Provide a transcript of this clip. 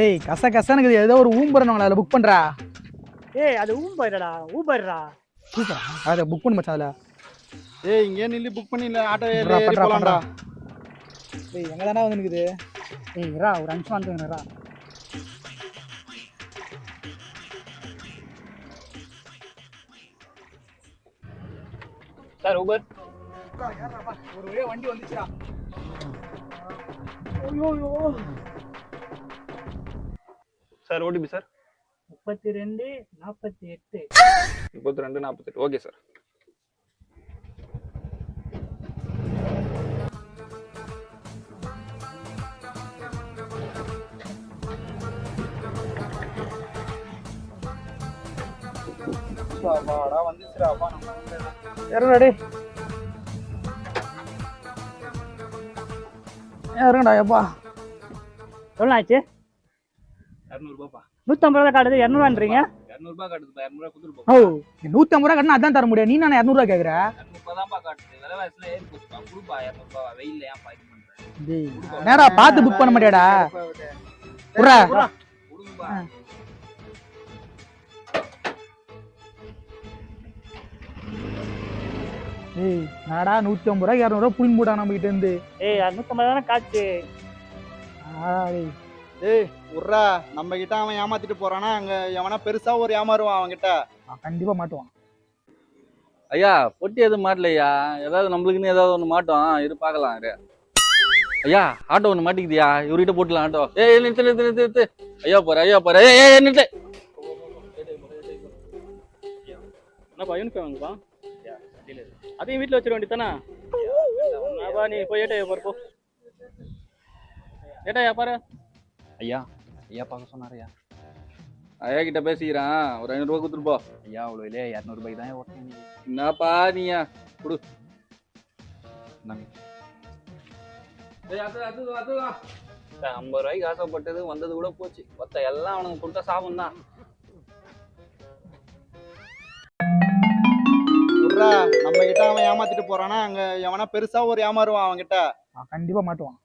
ஏய் கசன்னு ஏதோ ஒரு ஊம்பர் அதில் புக் பண்ணுறா. ஏய் அது ஊம்பர்டா ஊபர்ரா. சூப்பரா அதை புக் பண்ணு மச்சான் அதில். ஏய் இங்கே நில்லு புக் பண்ணிடல ஆட்டோ பண்றா போலாம்டா. ஏய் எங்கே தானே வந்து நிற்குது. ஏய் இரா ஒரு நிமிஷம் வந்துடுறா. Sir Uber. ஒரு வழியாக வண்டி வந்துச்சுடா. Sir OTP sir 3248. 3248. Okay sir. வாடா வந்துச்சுடா அப்பா நம்ம இறங்கடா டே. இறங்கடா எப்பா. எவ்வளோ ஆச்சு? 200 ரூபாப்பா. 150 ரூபா காட்டுது 200ரூவான்றீங்க. 200 ரூபாய் காட்டுதுப்பா. 200 ரூபாய் கொடுத்துருப்போம். ஓ 150 ரூபா கட்டினா அதான் தர முடியும். நீ நான் 200 ரூபா கேட்குற. 200 தான்ப்பா காட்டுது. விலைவாசில ஏறி போச்சுப்பா. கொடுப்பா 200 ரூபாய். வெயில்ல ஏன் பாய்க்க பண்றேன்? நேரா பார்த்து புக் பண்ண மாட்டியாடா. புறா கொடுங்கப்பா. ஏய் நாடா 150 ரூபாய்க்கு 200 ரூபா புளிங் போட்டா நம்ம கிட்ட இருந்து. ஏய் 250 தானே காட்டு. ஏய் உர்ரா நம்ம கிட்ட அவன் ஏமாத்திட்டு போறானா அங்க எவனா பெருசா ஒரு ஏமாறுவான் அவன்கிட்ட. கண்டிப்பா மாட்டுவான். ஐயா பொட்டி எதுவும் மாட்டலையா? ஏதாவது நம்மளுக்குன்னு ஏதாவது ஒன்று மாட்டோம். இரு பார்க்கலாம். இரு ஐயா ஆட்டோ ஒன்று மாட்டிக்குதியா? இவர்கிட்ட போட்டுலாம் ஆட்டோ. ஏய் நிறுத்து. ஐயா போற ஏய் நிறுத்து. என்னப்பா யூனிஃபார்ம்ப்பா? அதையும் வீட்டில் வச்சிட வேண்டியதானே? நீ போய் ஏட்டையா பாரு போ. ஏட்டையா பாரு. ஐயா பார்க்க சொன்னாரையா? ஐயா கிட்ட பேசிக்கிறான். ஒரு 500 ரூபாய் கொடுத்துருப்போ. ஐயா அவ்வளோ இல்லையா? 200 ரூபாய்க்கு தான் ஓட்டணும். என்னப்பா நீயா கொடு. நாங்கள் 50 ரூபாய்க்கு ஆசைப்பட்டது வந்தது கூட போச்சு. மொத்த எல்லாம் அவனுக்கு கொடுத்த சாபம் தான். உர்ரா நம்ம கிட்ட அவன் ஏமாத்திட்டு போறானா அங்க எவனா பெருசா ஒரு ஏமாறுவான் அவன்கிட்ட. கண்டிப்பா மாட்டுவான்.